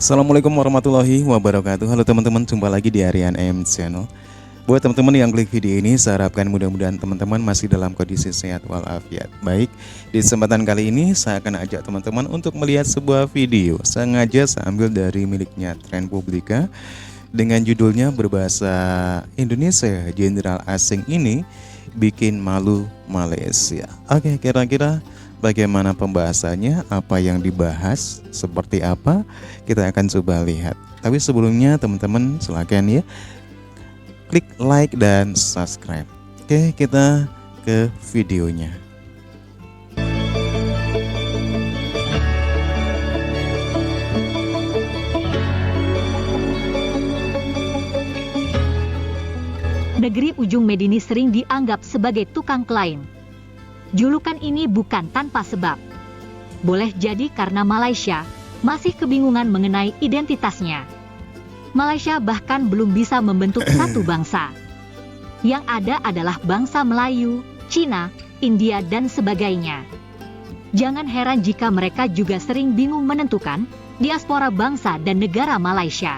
Assalamualaikum warahmatullahi wabarakatuh. Halo teman-teman, jumpa lagi di Aryan M Channel. Buat teman-teman yang klik video ini, saya harapkan mudah-mudahan teman-teman masih dalam kondisi sehat walafiat. Baik, di kesempatan kali ini saya akan ajak teman-teman untuk melihat sebuah video. Sengaja saya ambil dari miliknya Trend Publika dengan judulnya berbahasa Indonesia. Jenderal asing ini bikin malu Malaysia. Oke, kira-kira bagaimana pembahasannya, apa yang dibahas, seperti apa, kita akan coba lihat. Tapi sebelumnya teman-teman silakan ya klik like dan subscribe. Oke, kita ke videonya. Negeri Ujung Medini sering dianggap sebagai tukang klaim. Julukan ini bukan tanpa sebab. Boleh jadi karena Malaysia masih kebingungan mengenai identitasnya. Malaysia bahkan belum bisa membentuk satu bangsa. Yang ada adalah bangsa Melayu, Cina, India dan sebagainya. Jangan heran jika mereka juga sering bingung menentukan diaspora bangsa dan negara Malaysia.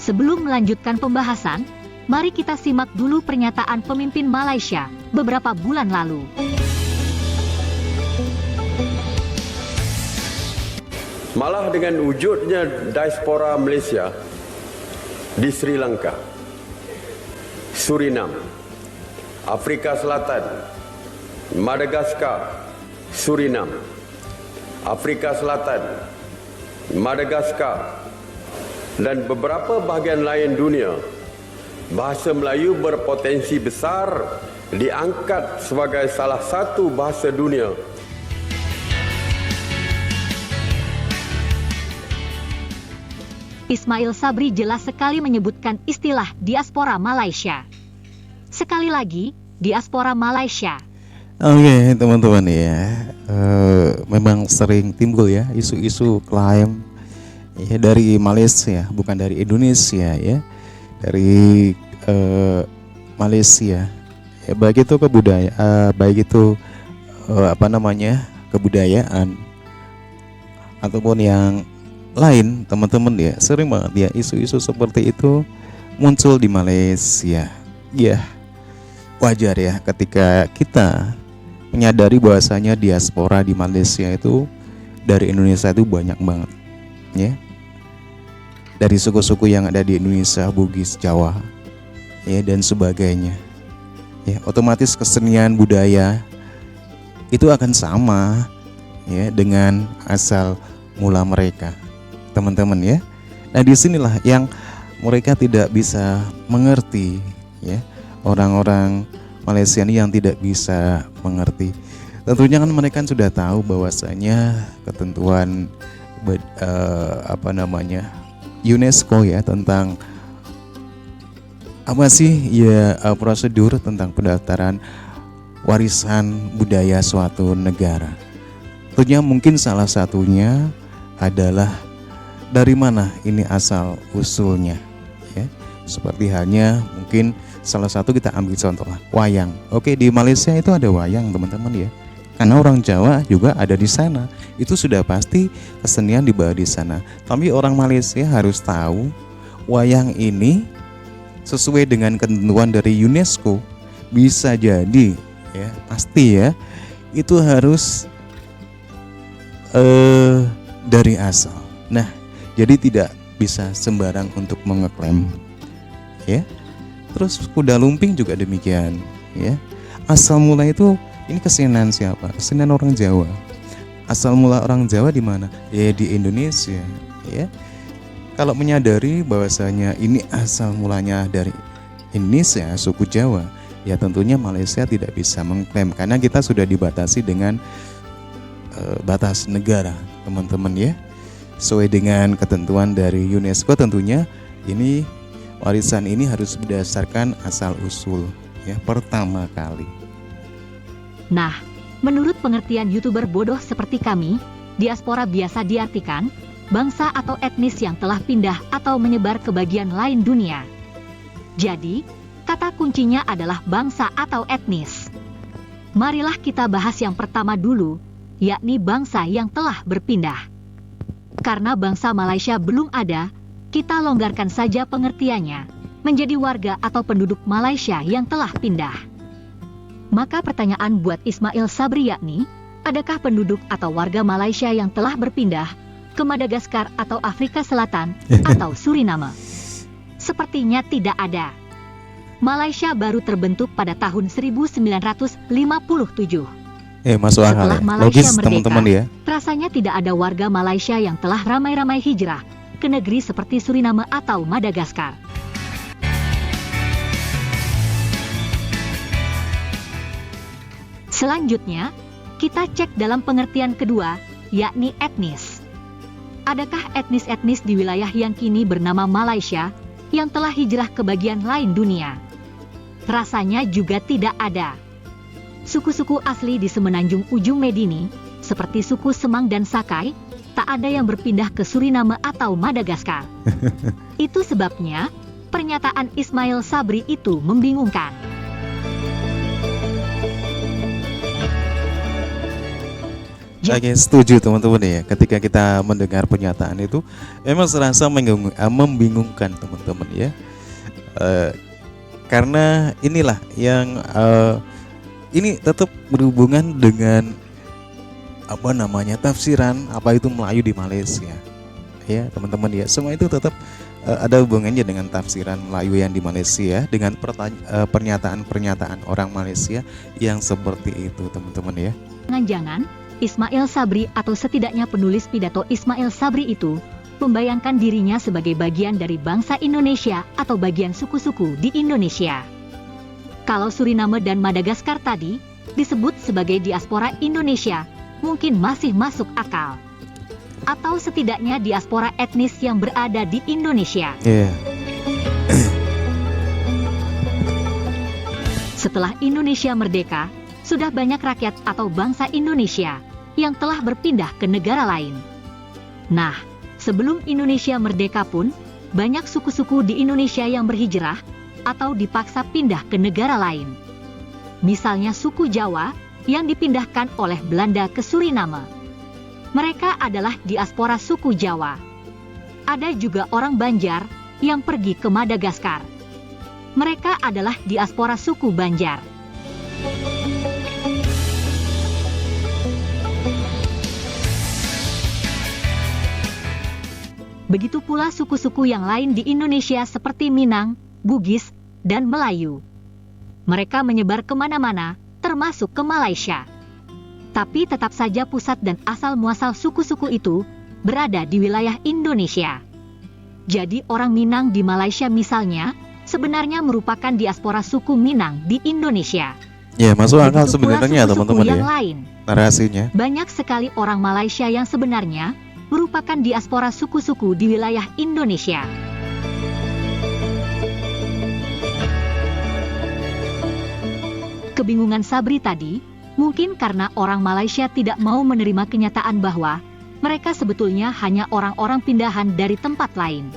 Sebelum melanjutkan pembahasan, mari kita simak dulu pernyataan pemimpin Malaysia beberapa bulan lalu. Malah dengan wujudnya diaspora Malaysia di Sri Lanka, Surinam, Afrika Selatan, Madagaskar, Surinam, Afrika Selatan, Madagaskar, dan beberapa bahagian lain dunia, bahasa Melayu berpotensi besar diangkat sebagai salah satu bahasa dunia. Ismail Sabri jelas sekali menyebutkan istilah diaspora Malaysia. Sekali lagi, diaspora Malaysia. Oke, teman-teman ya, memang sering timbul ya isu-isu klaim ya dari Malaysia, bukan dari Indonesia ya, dari Malaysia. Ya, baik itu kebudayaan, baik itu kebudayaan ataupun yang lain, teman-teman ya, sering banget ya isu-isu seperti itu muncul di Malaysia. Ya, wajar ya ketika kita menyadari bahwasanya diaspora di Malaysia itu dari Indonesia itu banyak banget ya. Dari suku-suku yang ada di Indonesia, Bugis, Jawa ya dan sebagainya. Ya, otomatis kesenian budaya itu akan sama ya dengan asal mula mereka, teman-teman ya. Nah, disinilah yang mereka tidak bisa mengerti ya, orang-orang Malaysia ini yang tidak bisa mengerti. Tentunya kan mereka sudah tahu bahwasanya ketentuan UNESCO ya tentang apa sih ya prosedur tentang pendaftaran warisan budaya suatu negara. Tentunya mungkin salah satunya adalah dari mana ini asal usulnya ya. Seperti halnya mungkin salah satu kita ambil contoh lah, wayang. Oke, di Malaysia itu ada wayang, teman-teman ya. Karena orang Jawa juga ada di sana. Itu sudah pasti kesenian dibawa di sana. Tapi orang Malaysia harus tahu wayang ini sesuai dengan ketentuan dari UNESCO. Bisa jadi ya, pasti ya, itu harus dari asal. Nah, jadi tidak bisa sembarang untuk mengeklaim ya. Terus kuda lumping juga demikian ya. Asal mula itu ini kesenian siapa? Kesenian orang Jawa. Asal mula orang Jawa di mana? Ya di Indonesia ya. Kalau menyadari bahwasanya ini asal mulanya dari Indonesia, suku Jawa, ya tentunya Malaysia tidak bisa mengklaim karena kita sudah dibatasi dengan batas negara, teman-teman ya. Sesuai dengan ketentuan dari UNESCO tentunya ini warisan ini harus berdasarkan asal usul ya pertama kali. Nah, menurut pengertian YouTuber bodoh seperti kami, diaspora biasa diartikan bangsa atau etnis yang telah pindah atau menyebar ke bagian lain dunia. Jadi, kata kuncinya adalah bangsa atau etnis. Marilah kita bahas yang pertama dulu, yakni bangsa yang telah berpindah. Karena bangsa Malaysia belum ada, kita longgarkan saja pengertiannya, menjadi warga atau penduduk Malaysia yang telah pindah. Maka pertanyaan buat Ismail Sabri yakni, adakah penduduk atau warga Malaysia yang telah berpindah ke Madagaskar atau Afrika Selatan atau Suriname? Sepertinya tidak ada. Malaysia baru terbentuk pada tahun 1957. Masuk akal Setelah ya. Malaysia Logis merdeka, teman-teman ya. rasanya tidak ada warga Malaysia yang telah ramai-ramai hijrah ke negeri seperti Suriname atau Madagaskar. Selanjutnya, kita cek dalam pengertian kedua, yakni etnis. Adakah etnis-etnis di wilayah yang kini bernama Malaysia yang telah hijrah ke bagian lain dunia? Rasanya juga tidak ada. Suku-suku asli di semenanjung ujung Medini, seperti suku Semang dan Sakai, tak ada yang berpindah ke Suriname atau Madagaskar. Itu sebabnya, pernyataan Ismail Sabri itu membingungkan. Saya setuju teman-teman ya. Ketika kita mendengar pernyataan itu, emang serasa membingungkan teman-teman ya. Karena inilah yang ini tetap berhubungan dengan tafsiran apa itu Melayu di Malaysia ya teman-teman ya. Semua itu tetap ada hubungannya dengan tafsiran Melayu yang di Malaysia, dengan pernyataan-pernyataan orang Malaysia yang seperti itu teman-teman ya. Jangan-jangan Ismail Sabri atau setidaknya penulis pidato Ismail Sabri itu membayangkan dirinya sebagai bagian dari bangsa Indonesia atau bagian suku-suku di Indonesia. Kalau Suriname dan Madagaskar tadi disebut sebagai diaspora Indonesia, mungkin masih masuk akal. Atau setidaknya diaspora etnis yang berada di Indonesia. Setelah Indonesia merdeka, sudah banyak rakyat atau bangsa Indonesia yang telah berpindah ke negara lain. Nah, sebelum Indonesia merdeka pun, banyak suku-suku di Indonesia yang berhijrah atau dipaksa pindah ke negara lain. Misalnya suku Jawa yang dipindahkan oleh Belanda ke Suriname. Mereka adalah diaspora suku Jawa. Ada juga orang Banjar yang pergi ke Madagaskar. Mereka adalah diaspora suku Banjar. Begitu pula suku-suku yang lain di Indonesia seperti Minang, Bugis, dan Melayu. Mereka menyebar kemana-mana, termasuk ke Malaysia. Tapi tetap saja pusat dan asal-muasal suku-suku itu berada di wilayah Indonesia. Jadi orang Minang di Malaysia misalnya, sebenarnya merupakan diaspora suku Minang di Indonesia. Ya, masuk akal Begitu pula sebenarnya suku-suku teman-teman yang ya. lain. Narasinya. Banyak sekali orang Malaysia yang sebenarnya merupakan diaspora suku-suku di wilayah Indonesia. Kebingungan Sabri tadi, mungkin karena orang Malaysia tidak mau menerima kenyataan bahwa mereka sebetulnya hanya orang-orang pindahan dari tempat lain.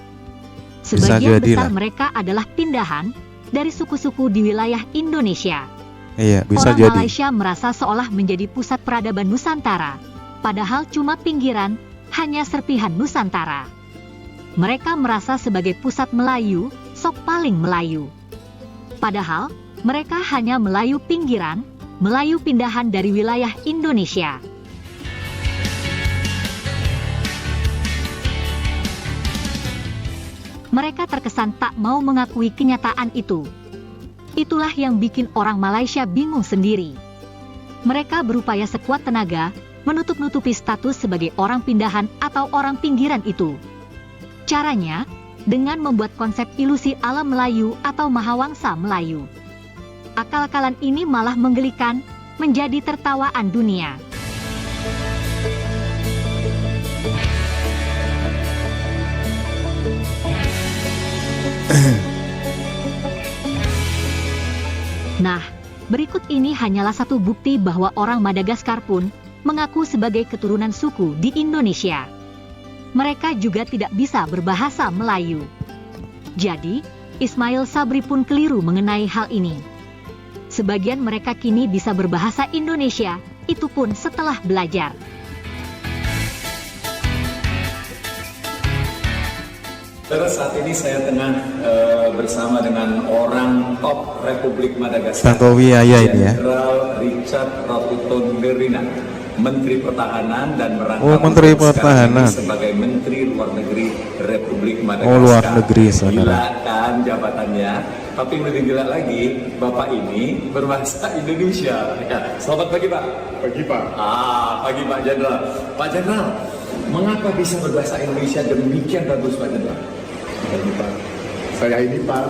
Sebagian besar mereka adalah pindahan dari suku-suku di wilayah Indonesia. Iya, bisa orang jadi. Malaysia merasa seolah menjadi pusat peradaban Nusantara, padahal cuma pinggiran, hanya serpihan Nusantara. Mereka merasa sebagai pusat Melayu, sok paling Melayu. Padahal, mereka hanya Melayu pinggiran, Melayu pindahan dari wilayah Indonesia. Mereka terkesan tak mau mengakui kenyataan itu. Itulah yang bikin orang Malaysia bingung sendiri. Mereka berupaya sekuat tenaga menutup-nutupi status sebagai orang pindahan atau orang pinggiran itu. Caranya, dengan membuat konsep ilusi alam Melayu atau Mahawangsa Melayu. Akal-akalan ini malah menggelikan, menjadi tertawaan dunia. Nah, berikut ini hanyalah satu bukti bahwa orang Madagaskar pun mengaku sebagai keturunan suku di Indonesia. Mereka juga tidak bisa berbahasa Melayu. Jadi, Ismail Sabri pun keliru mengenai hal ini. Sebagian mereka kini bisa berbahasa Indonesia, itu pun setelah belajar. Terus saat ini saya tengah bersama dengan orang top Republik Madagaskar, Tantowi Ayah ini ya. Jenderal Richard Ratutonderina, Menteri Pertahanan dan merangkap Oh, Menteri sekarang Pertahanan. ini sebagai Menteri Luar Negeri Republik Madagaskar. Oh, luar negeri, saudara. Gila kan jabatannya. Tapi yang lebih gila lagi, Bapak ini berbahasa Indonesia. Ya, selamat pagi Pak. Pagi Pak. Pagi Pak Jenderal. Pak Jenderal, mengapa bisa berbahasa Indonesia demikian bagus Pak Jenderal? Pagi Pak. Saya ini Pak,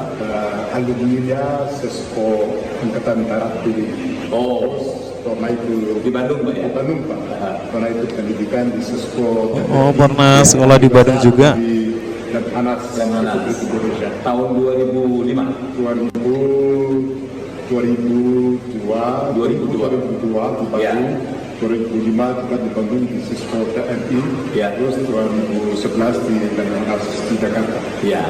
alumninya Sesko Angkatan Darat di Pernah itu Di Bandung Pak ya? di Bandung Pak. Pernah itu pendidikan di Sesko. Oh, pernah sekolah di Bandung juga. Di Lemhanas Republik Indonesia. Tahun 2005. 2002 di Bandung. Ya. 2005 juga di Bandung di Sesko TNI. Ya. Terus 2011 di Lemhanas di Jakarta. Ya.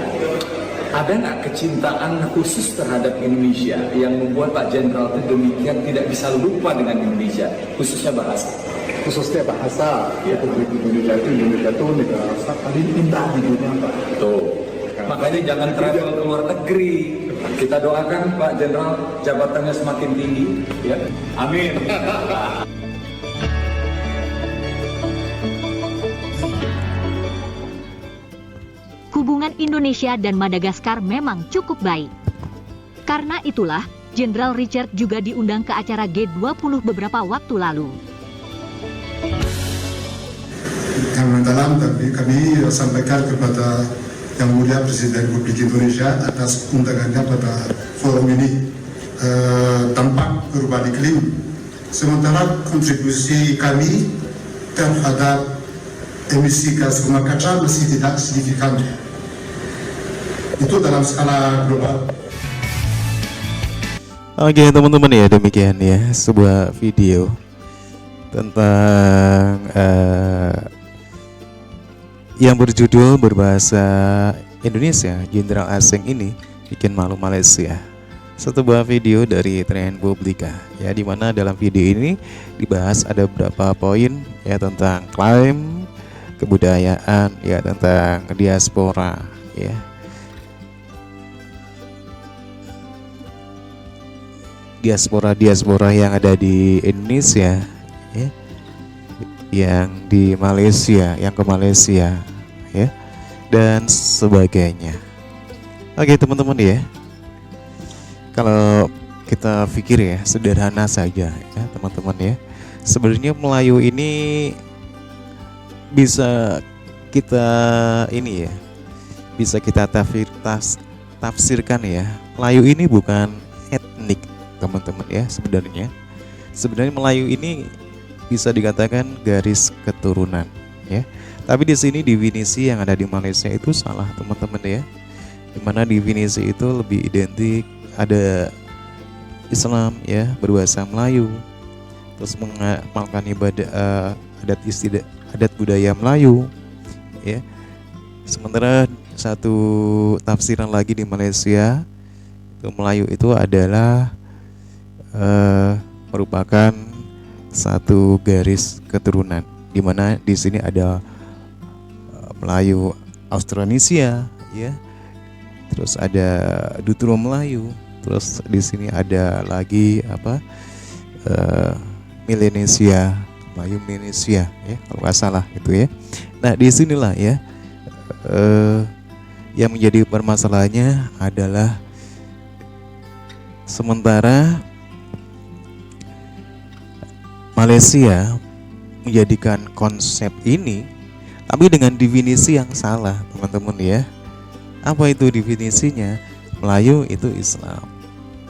Ada nggak kecintaan khusus terhadap Indonesia yang membuat Pak Jenderal itu demikian tidak bisa lupa dengan Indonesia, khususnya bahasa? Khususnya bahasa Ya. Republik Indonesia itu negara paling indah di dunia Pak. Tuh. Makanya jangan travel ke luar negeri. Kita doakan Pak Jenderal jabatannya semakin tinggi. Ya. Amin. Hubungan Indonesia dan Madagaskar memang cukup baik. Karena itulah, Jenderal Richard juga diundang ke acara G20 beberapa waktu lalu. Yang mendalam kami sampaikan kepada Yang Mulia Presiden Republik Indonesia atas undangannya pada forum ini dampak perubahan iklim. Sementara kontribusi kami terhadap emisi gas rumah kaca masih tidak signifikan. Itu dalam skala global. Oke teman-teman ya, demikian ya sebuah video tentang yang berjudul berbahasa Indonesia, Jenderal asing ini bikin malu Malaysia. Sebuah video dari Trend Publika ya, dimana dalam video ini dibahas ada beberapa poin ya tentang klaim kebudayaan ya, tentang diaspora ya. Diaspora yang ada di Indonesia ya, yang di Malaysia, yang ke Malaysia ya, dan sebagainya. Oke teman-teman ya, kalau kita pikir ya sederhana saja ya teman-teman ya, sebenarnya Melayu ini bisa kita ini ya, bisa kita tafsirkan ya, Melayu ini bukan etnik teman-teman ya. Sebenarnya Melayu ini bisa dikatakan garis keturunan ya. Tapi di sini definisi yang ada di Malaysia itu salah teman-teman ya. Dimana definisi itu lebih identik ada Islam ya, berbahasa Melayu, terus mengamalkan ibadah adat budaya Melayu ya. Sementara satu tafsiran lagi di Malaysia itu Melayu itu adalah merupakan satu garis keturunan, di mana di sini ada Melayu Austronesia ya, terus ada Dutro Melayu, terus di sini ada lagi Melanesia, Melayu Melanesia ya kalau nggak salah itu ya. Nah disinilah ya yang menjadi permasalahannya adalah sementara Malaysia menjadikan konsep ini tapi dengan definisi yang salah teman-teman ya. Apa itu definisinya? Melayu itu Islam,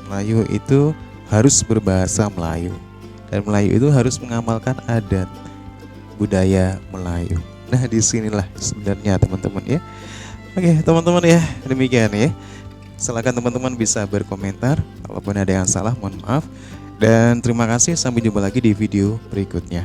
Melayu itu harus berbahasa Melayu, dan Melayu itu harus mengamalkan adat budaya Melayu. Nah disinilah sebenarnya teman-teman ya. Oke teman-teman ya, demikian ya. Silakan teman-teman bisa berkomentar, kalaupun ada yang salah mohon maaf. Dan terima kasih, sampai jumpa lagi di video berikutnya.